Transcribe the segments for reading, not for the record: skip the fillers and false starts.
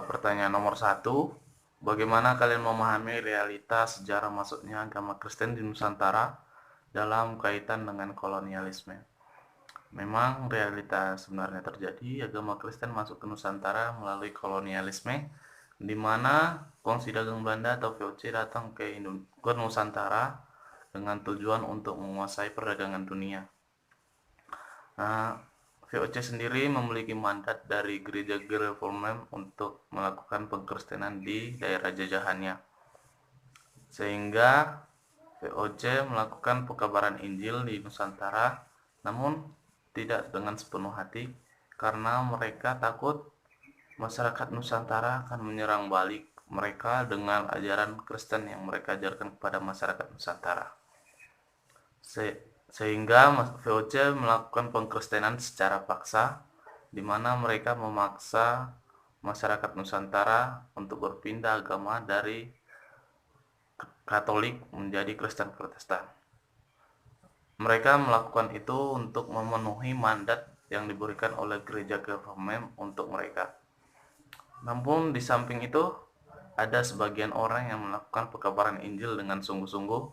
pertanyaan nomor 1. Bagaimana kalian memahami realitas sejarah masuknya agama Kristen di Nusantara dalam kaitan dengan kolonialisme? Memang realitas sebenarnya terjadi, agama Kristen masuk ke Nusantara melalui kolonialisme, di mana Kongsi Dagang Belanda atau VOC datang ke Nusantara dengan tujuan untuk menguasai perdagangan dunia. Nah, VOC sendiri memiliki mandat dari gereja reformer untuk melakukan pengkristenan di daerah jajahannya. Sehingga VOC melakukan pekabaran Injil di Nusantara, namun tidak dengan sepenuh hati karena mereka takut masyarakat Nusantara akan menyerang balik mereka dengan ajaran Kristen yang mereka ajarkan kepada masyarakat Nusantara. Sehingga VOC melakukan pengkristenan secara paksa, di mana mereka memaksa masyarakat Nusantara untuk berpindah agama dari Katolik menjadi Kristen Protestan. Mereka melakukan itu untuk memenuhi mandat yang diberikan oleh gereja reformer untuk mereka. Namun di samping itu, ada sebagian orang yang melakukan pekabaran Injil dengan sungguh-sungguh,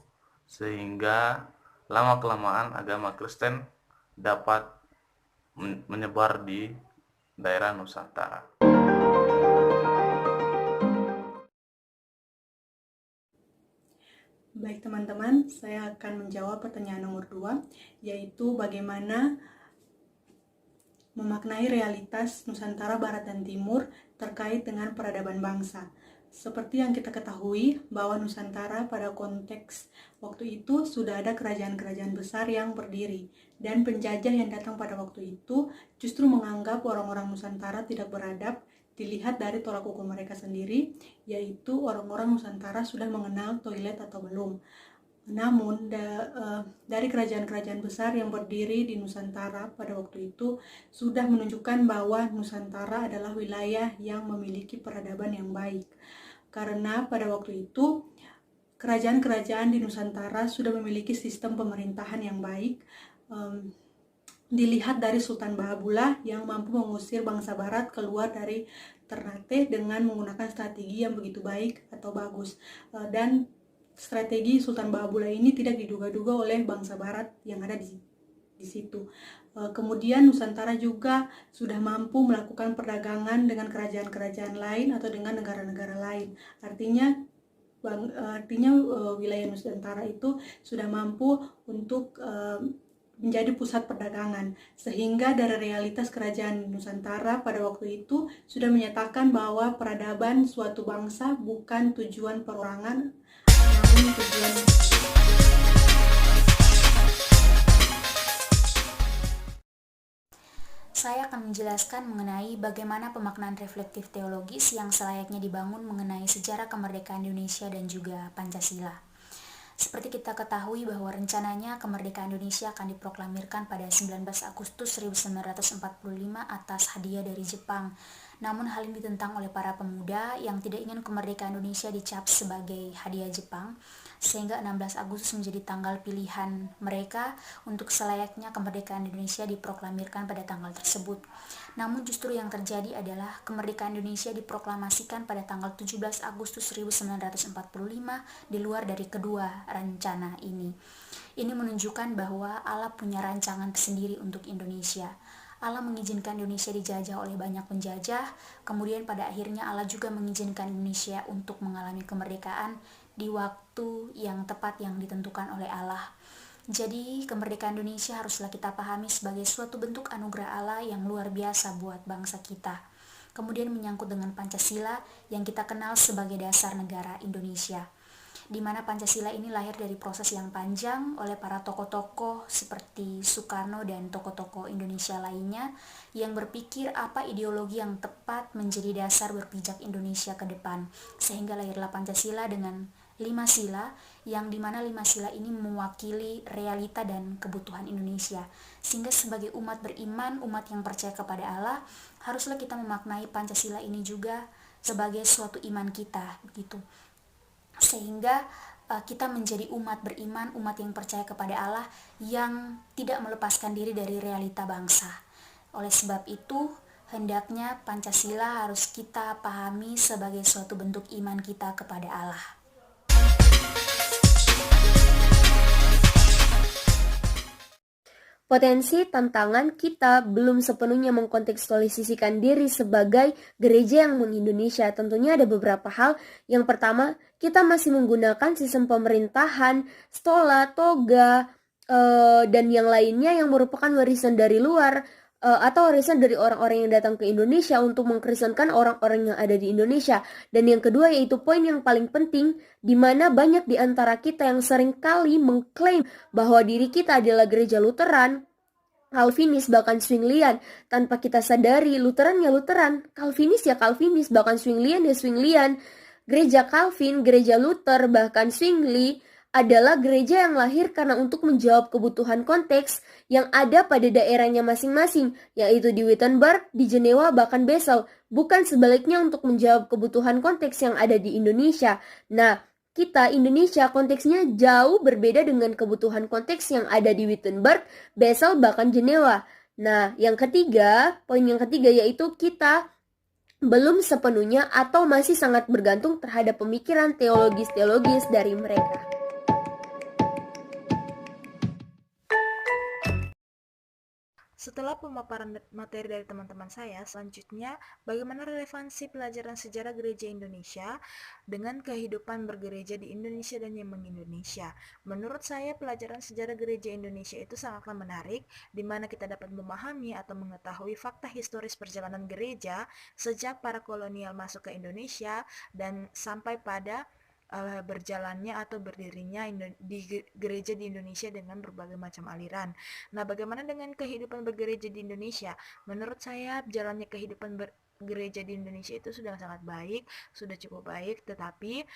sehingga lama-kelamaan agama Kristen dapat menyebar di daerah Nusantara. Baik teman-teman, saya akan menjawab pertanyaan nomor 2, yaitu bagaimana memaknai realitas Nusantara Barat dan Timur terkait dengan peradaban bangsa. Seperti yang kita ketahui bahwa Nusantara pada konteks waktu itu sudah ada kerajaan-kerajaan besar yang berdiri, dan penjajah yang datang pada waktu itu justru menganggap orang-orang Nusantara tidak beradab. Dilihat dari tolak ukur mereka sendiri, yaitu orang-orang Nusantara sudah mengenal toilet atau belum. Namun dari kerajaan-kerajaan besar yang berdiri di Nusantara pada waktu itu sudah menunjukkan bahwa Nusantara adalah wilayah yang memiliki peradaban yang baik. Karena pada waktu itu kerajaan-kerajaan di Nusantara sudah memiliki sistem pemerintahan yang baik. Dilihat dari Sultan Bahabullah yang mampu mengusir bangsa Barat keluar dari Ternate dengan menggunakan strategi yang begitu baik atau bagus. Dan strategi Sultan Bahabullah ini tidak diduga-duga oleh bangsa Barat yang ada di situ. Kemudian Nusantara juga sudah mampu melakukan perdagangan dengan kerajaan-kerajaan lain atau dengan negara-negara lain. Artinya wilayah Nusantara itu sudah mampu untuk menjadi pusat perdagangan, sehingga dari realitas kerajaan Nusantara pada waktu itu sudah menyatakan bahwa peradaban suatu bangsa bukan tujuan perorangan, namun tujuan. Saya akan menjelaskan mengenai bagaimana pemaknaan reflektif teologis yang selayaknya dibangun mengenai sejarah kemerdekaan Indonesia dan juga Pancasila. Seperti kita ketahui bahwa rencananya kemerdekaan Indonesia akan diproklamirkan pada 19 Agustus 1945 atas hadiah dari Jepang. Namun hal ini ditentang oleh para pemuda yang tidak ingin kemerdekaan Indonesia dicap sebagai hadiah Jepang, sehingga 16 Agustus menjadi tanggal pilihan mereka untuk selayaknya kemerdekaan Indonesia diproklamirkan pada tanggal tersebut. Namun justru yang terjadi adalah kemerdekaan Indonesia diproklamasikan pada tanggal 17 Agustus 1945 di luar dari kedua rencana ini. Ini menunjukkan bahwa Allah punya rancangan tersendiri untuk Indonesia. Allah mengizinkan Indonesia dijajah oleh banyak penjajah, kemudian pada akhirnya Allah juga mengizinkan Indonesia untuk mengalami kemerdekaan di waktu yang tepat yang ditentukan oleh Allah. Jadi kemerdekaan Indonesia haruslah kita pahami sebagai suatu bentuk anugerah Allah yang luar biasa buat bangsa kita. Kemudian menyangkut dengan Pancasila yang kita kenal sebagai dasar negara Indonesia, di mana Pancasila ini lahir dari proses yang panjang oleh para tokoh-tokoh seperti Soekarno dan tokoh-tokoh Indonesia lainnya yang berpikir apa ideologi yang tepat menjadi dasar berpijak Indonesia ke depan, sehingga lahirlah Pancasila dengan 5 sila, yang dimana 5 sila ini mewakili realita dan kebutuhan Indonesia. Sehingga sebagai umat beriman, umat yang percaya kepada Allah, haruslah kita memaknai Pancasila ini juga sebagai suatu iman kita, begitu. Sehingga kita menjadi umat beriman, umat yang percaya kepada Allah yang tidak melepaskan diri dari realita bangsa. Oleh sebab itu, Hendaknya Pancasila harus kita pahami sebagai suatu bentuk iman kita kepada Allah. Potensi tantangan kita belum sepenuhnya mengkontekstualisasikan diri sebagai gereja yang meng-Indonesia. Tentunya ada beberapa hal. Yang pertama, kita masih menggunakan sistem pemerintahan, stola, toga, dan yang lainnya yang merupakan warisan dari luar atau warisan dari orang-orang yang datang ke Indonesia untuk mengkristenkan orang-orang yang ada di Indonesia. Dan yang kedua yaitu poin yang paling penting, di mana banyak di antara kita yang seringkali mengklaim bahwa diri kita adalah gereja Lutheran, Calvinis, bahkan Zwinglian, tanpa kita sadari Lutheran ya Lutheran, Calvinis ya Calvinis, bahkan Zwinglian ya Zwinglian. Gereja Calvin, gereja Luther, bahkan Zwingli adalah gereja yang lahir karena untuk menjawab kebutuhan konteks yang ada pada daerahnya masing-masing, yaitu di Wittenberg, di Jenewa, bahkan Basel, bukan sebaliknya untuk menjawab kebutuhan konteks yang ada di Indonesia. Nah, kita Indonesia konteksnya jauh berbeda dengan kebutuhan konteks yang ada di Wittenberg, Basel, bahkan Jenewa. Nah, poin yang ketiga yaitu kita belum sepenuhnya atau masih sangat bergantung terhadap pemikiran teologis dari mereka. Setelah pemaparan materi dari teman-teman saya, selanjutnya bagaimana relevansi pelajaran sejarah gereja Indonesia dengan kehidupan bergereja di Indonesia dan yang meng-Indonesia. Menurut saya, pelajaran sejarah gereja Indonesia itu sangatlah menarik, di mana kita dapat memahami atau mengetahui fakta historis perjalanan gereja sejak para kolonial masuk ke Indonesia dan sampai pada berjalannya atau berdirinya di gereja di Indonesia dengan berbagai macam aliran. Nah, bagaimana dengan kehidupan bergereja di Indonesia? Menurut saya, jalannya kehidupan gereja di Indonesia itu sudah sangat baik, sudah cukup baik, tetapi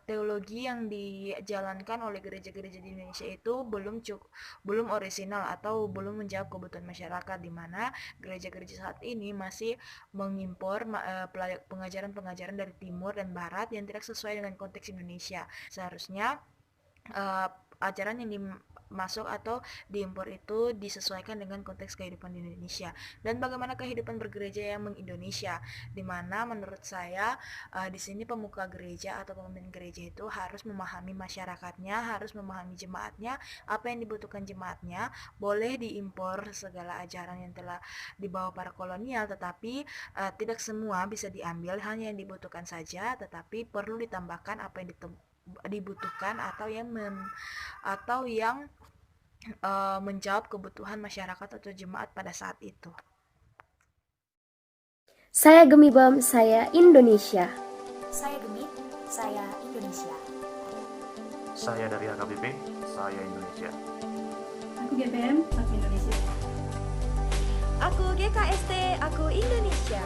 teologi yang dijalankan oleh gereja-gereja di Indonesia itu belum orisinal atau belum menjawab kebutuhan masyarakat, di mana gereja-gereja saat ini masih mengimpor pengajaran-pengajaran dari timur dan barat yang tidak sesuai dengan konteks Indonesia. Seharusnya ajaran yang dimasuk atau diimpor itu disesuaikan dengan konteks kehidupan di Indonesia. Dan bagaimana kehidupan bergereja yang meng-Indonesia, di mana menurut saya di sini pemuka gereja atau pemimpin gereja itu harus memahami masyarakatnya, harus memahami jemaatnya, apa yang dibutuhkan jemaatnya. Boleh diimpor segala ajaran yang telah dibawa para kolonial, tetapi tidak semua bisa diambil, hanya yang dibutuhkan saja, tetapi perlu ditambahkan apa yang dibutuhkan atau yang menjawab kebutuhan masyarakat atau jemaat pada saat itu. Saya Gemi Bam, saya Indonesia. Saya Gemi, saya Indonesia. Saya dari HKBP, saya Indonesia. Aku GPM, aku Indonesia. Aku GKST, aku Indonesia.